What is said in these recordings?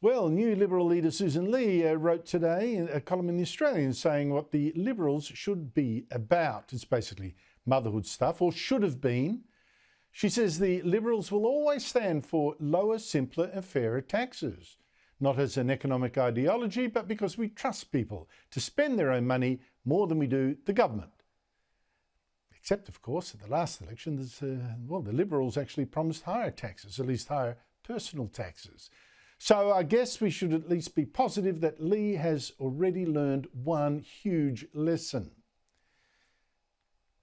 Well, new Liberal leader Sussan Ley wrote today a column in The Australian saying what the Liberals should be about. It's basically motherhood stuff, or should have been. She says the Liberals will always stand for lower, simpler and fairer taxes, not as an economic ideology, but because we trust people to spend their own money more than we do the government. Except, of course, at the last election, the Liberals actually promised higher taxes, at least higher personal taxes. So I guess we should at least be positive that Ley has already learned one huge lesson.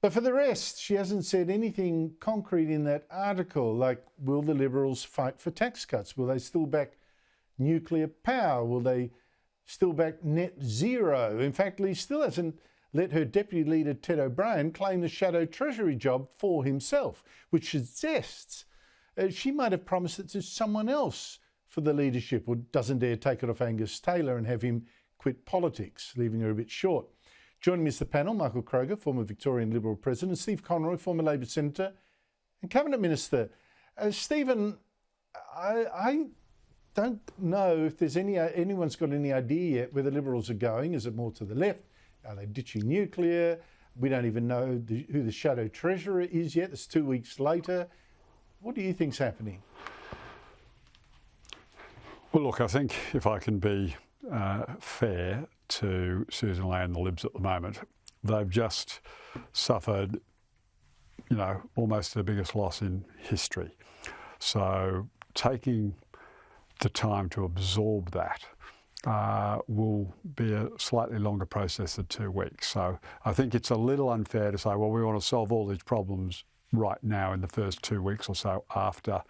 But for the rest, she hasn't said anything concrete in that article, like will the Liberals fight for tax cuts? Will they still back nuclear power? Will they still back net zero? In fact, Ley still hasn't let her deputy leader Ted OBrien claim the shadow treasury job for himself, which suggests she might have promised it to someone else for the leadership, or doesn't dare take it off Angus Taylor and have him quit politics, leaving her a bit short. Joining me is the panel, Michael Kroger, former Victorian Liberal President, Steve Conroy, former Labor Senator and Cabinet Minister. Stephen, I don't know if there's anyone's got any idea yet where the Liberals are going. Is it more to the left? Are they ditching nuclear? We don't even know who the shadow treasurer is yet. It's 2 weeks later. What do you think's happening? Well, look, I think if I can be fair to Sussan Ley and the Libs at the moment, they've just suffered, almost the biggest loss in history. So taking the time to absorb that will be a slightly longer process than 2 weeks. So I think it's a little unfair to say, well, we want to solve all these problems right now in the first 2 weeks or so after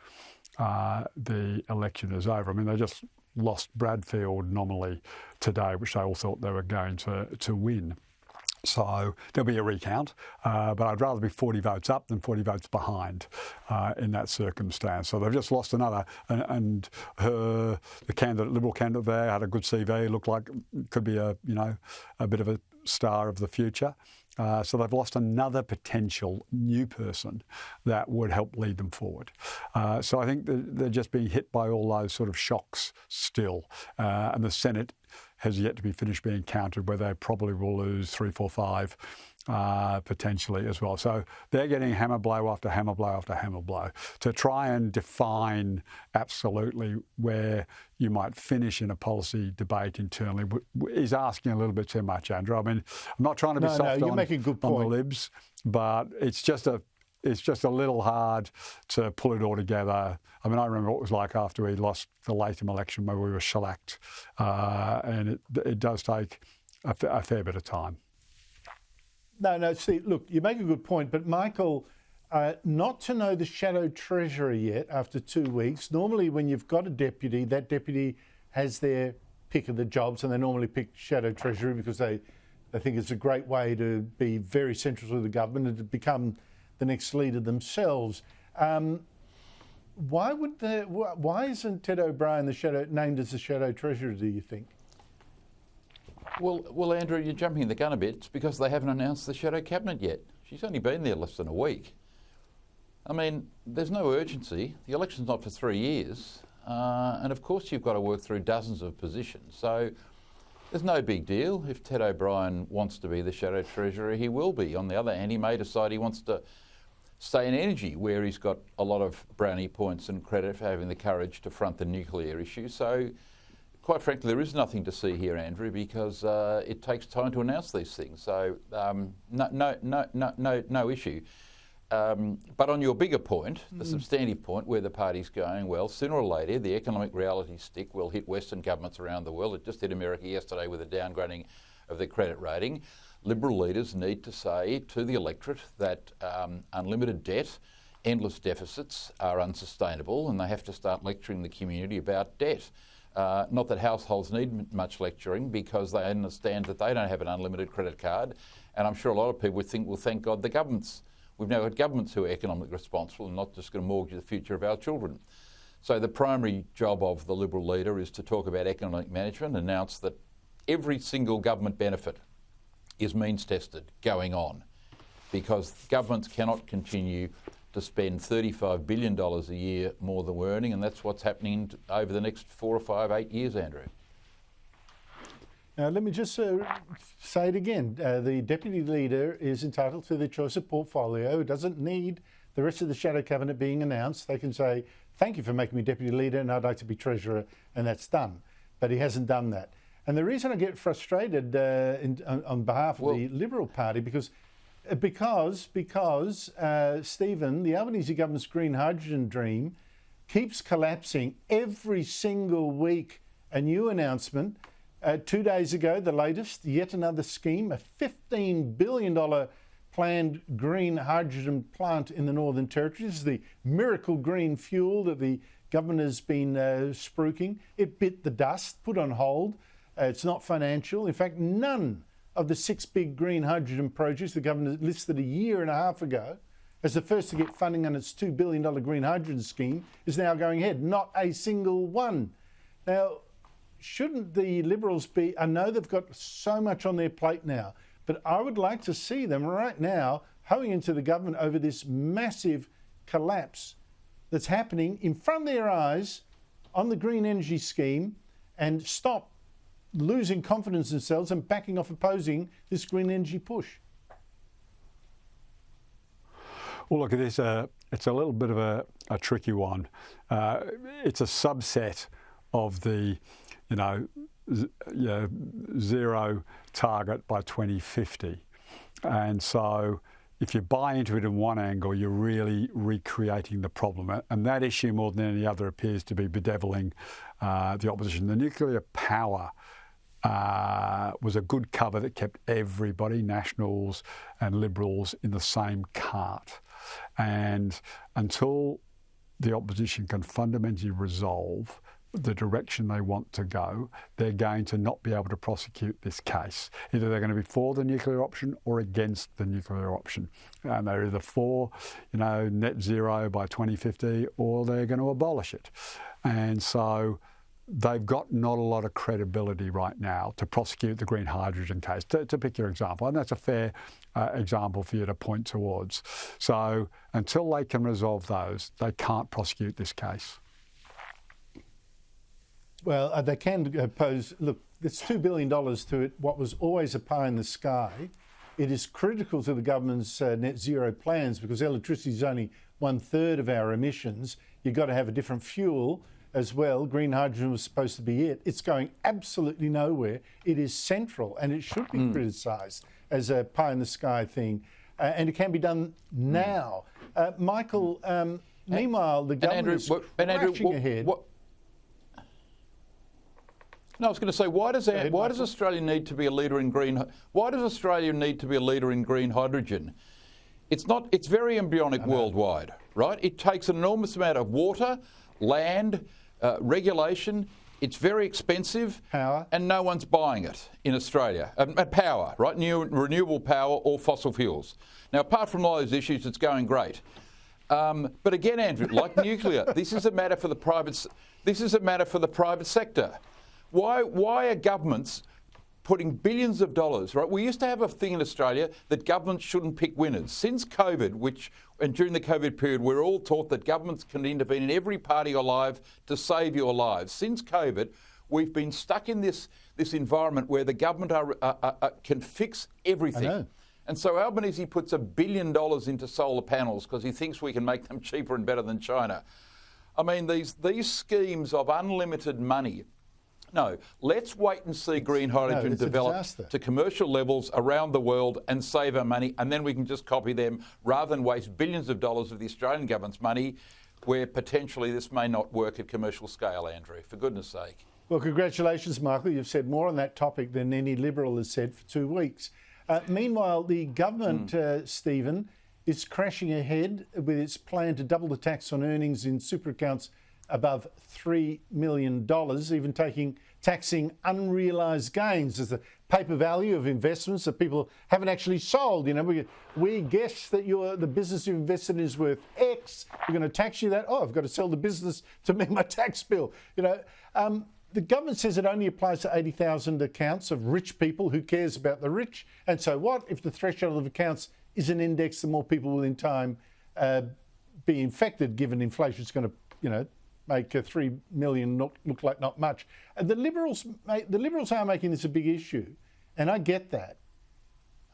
the election is over. I mean, they just lost Bradfield nominally today, which they all thought they were going to win. So there'll be a recount, but I'd rather be 40 votes up than 40 votes behind in that circumstance. So they've just lost another, and the Liberal candidate there had a good CV, looked like could be a bit of a star of the future. So they've lost another potential new person that would help lead them forward. So I think they're just being hit by all those sort of shocks still. And the Senate has yet to be finished being counted, where they probably will lose 3, 4, 5 potentially as well. So they're getting hammer blow after hammer blow after hammer blow. To try and define absolutely where you might finish in a policy debate internally is asking a little bit too much, Andrew. I mean, I'm not trying to be soft on the Libs, but it's just a little hard to pull it all together. I mean, I remember what it was like after we lost the Latham election, where we were shellacked, and it does take a fair bit of time. No, Steve, look, you make a good point, but Michael, not to know the shadow treasurer yet after 2 weeks. Normally when you've got a deputy, that deputy has their pick of the jobs, and they normally pick shadow treasurer because they think it's a great way to be very central to the government and to become the next leader themselves. Why isn't Ted OBrien named as the shadow treasurer, do you think? Well, Andrew, you're jumping the gun a bit. It's because they haven't announced the shadow cabinet yet. She's only been there less than a week. I mean, there's no urgency. The election's not for 3 years. And of course you've got to work through dozens of positions. So there's no big deal. If Ted OBrien wants to be the shadow treasurer, he will be. On the other hand, he may decide he wants to stay in energy, where he's got a lot of brownie points and credit for having the courage to front the nuclear issue. So quite frankly, there is nothing to see here, Andrew, because it takes time to announce these things. So no issue. But on your bigger point, the substantive point, where the party's going, well, sooner or later, the economic reality stick will hit Western governments around the world. It just hit America yesterday with a downgrading of their credit rating. Liberal leaders need to say to the electorate that unlimited debt, endless deficits are unsustainable, and they have to start lecturing the community about debt. Not that households need much lecturing, because they understand that they don't have an unlimited credit card, and I'm sure a lot of people would think, well, thank God the governments. We've now got governments who are economically responsible and not just going to mortgage the future of our children. So the primary job of the Liberal leader is to talk about economic management, announce that every single government benefit is means tested going on. because governments cannot continue to spend $35 billion a year more than we're earning, and that's what's happening over the next 4 or 5, 8 years, Andrew. Now, let me just say it again. The Deputy Leader is entitled to the choice of portfolio. It doesn't need the rest of the shadow cabinet being announced. They can say, thank you for making me Deputy Leader and I'd like to be Treasurer, and that's done. But he hasn't done that. And the reason I get frustrated on behalf of the Liberal Party, because Stephen, the Albanese government's green hydrogen dream keeps collapsing every single week. A new announcement. 2 days ago, the latest, yet another scheme, a $15 billion planned green hydrogen plant in the Northern Territory. This is the miracle green fuel that the government has been spruiking. It bit the dust, put on hold. It's not financial. In fact, none of the 6 big green hydrogen projects the government listed a year and a half ago as the first to get funding on its $2 billion green hydrogen scheme is now going ahead. Not a single one. Now, shouldn't the Liberals be, I know they've got so much on their plate now, but I would like to see them right now hoeing into the government over this massive collapse that's happening in front of their eyes on the green energy scheme, and stop losing confidence in themselves and backing off opposing this green energy push. Well, look, it's a little bit of a tricky one. It's a subset of the zero target by 2050. And so if you buy into it in one angle, you're really recreating the problem. And that issue, more than any other, appears to be bedeviling the opposition. The nuclear power was a good cover that kept everybody, Nationals and Liberals, in the same cart. And until the opposition can fundamentally resolve the direction they want to go, they're going to not be able to prosecute this case. Either they're going to be for the nuclear option or against the nuclear option. And they're either for, net zero by 2050, or they're going to abolish it. And so they've got not a lot of credibility right now to prosecute the green hydrogen case, to pick your example. And that's a fair example for you to point towards. So until they can resolve those, they can't prosecute this case. Well, they can pose, look, it's $2 billion to it, what was always a pie in the sky. It is critical to the government's net zero plans, because electricity is only 1/3 of our emissions. You've got to have a different fuel as well. Green hydrogen was supposed to be it. It's going absolutely nowhere. It is central, and it should be criticised as a pie in the sky thing. And it can be done now. Michael, meanwhile, the government is crashing ahead. No, I was going to say, why does Australia need to be a leader in green? Why does Australia need to be a leader in green hydrogen? It's not. It's very embryonic worldwide, right? It takes an enormous amount of water, land, regulation. It's very expensive, power, and no one's buying it in Australia. Power, right? New renewable power or fossil fuels. Now, apart from all those issues, it's going great. But again, Andrew, like nuclear, this is a matter for the private. This is a matter for the private sector. Why are governments putting billions of dollars, right? We used to have a thing in Australia that governments shouldn't pick winners. Since COVID, and during the COVID period, we're all taught that governments can intervene in every part of your life to save your lives. Since COVID, we've been stuck in this environment where the government can fix everything. I know. And so Albanese puts $1 billion into solar panels because he thinks we can make them cheaper and better than China. I mean, these schemes of unlimited money. No, let's wait and see green hydrogen develop to commercial levels around the world and save our money, and then we can just copy them rather than waste billions of dollars of the Australian government's money where potentially this may not work at commercial scale, Andrew, for goodness sake. Well, congratulations, Michael. You've said more on that topic than any Liberal has said for 2 weeks. Meanwhile, the government, Stephen, is crashing ahead with its plan to double the tax on earnings in super accounts above $3 million, even taxing unrealised gains as the paper value of investments that people haven't actually sold. We guess that the business you've invested in is worth X. We're going to tax you that. Oh, I've got to sell the business to meet my tax bill. The government says it only applies to 80,000 accounts of rich people. Who cares about the rich? And so what if the threshold of accounts is an index, the more people will in time be infected, given inflation is going to, make 3 million look like not much. And the Liberals are making this a big issue, and I get that.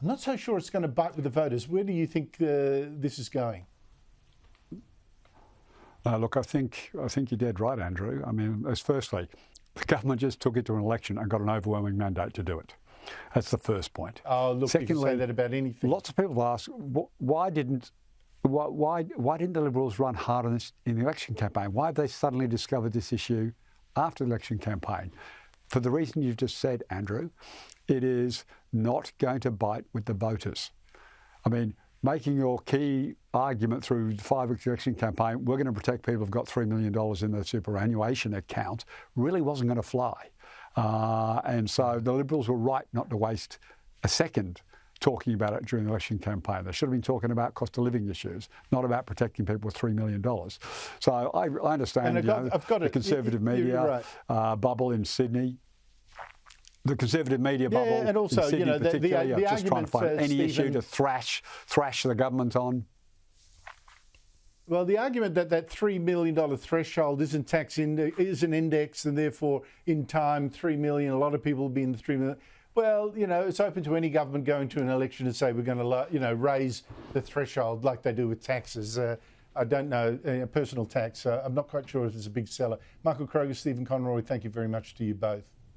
I'm not so sure it's going to bite with the voters. Where do you think this is going? Look, I think you're dead right, Andrew. I mean, firstly, the government just took it to an election and got an overwhelming mandate to do it. That's the first point. Oh, look, secondly, you can say that about anything. Lots of people ask, why didn't the Liberals run hard on this in the election campaign? Why have they suddenly discovered this issue after the election campaign? For the reason you've just said, Andrew, it is not going to bite with the voters. I mean, making your key argument through the 5-week election campaign, we're going to protect people who've got $3 million in their superannuation account, really wasn't going to fly. And so the Liberals were right not to waste a second talking about it during the election campaign. They should have been talking about cost of living issues, not about protecting people with $3 million. So I understand the conservative media bubble in Sydney. The conservative media bubble and also, in Sydney particularly, the just trying to find any issue to thrash the government on. Well, the argument that $3 million threshold is an index, and therefore, in time, 3 million, a lot of people will be in the 3 million. Well, it's open to any government going to an election and say we're going to, raise the threshold like they do with taxes. I don't know, personal tax. I'm not quite sure if it's a big seller. Michael Kroger, Stephen Conroy, thank you very much to you both.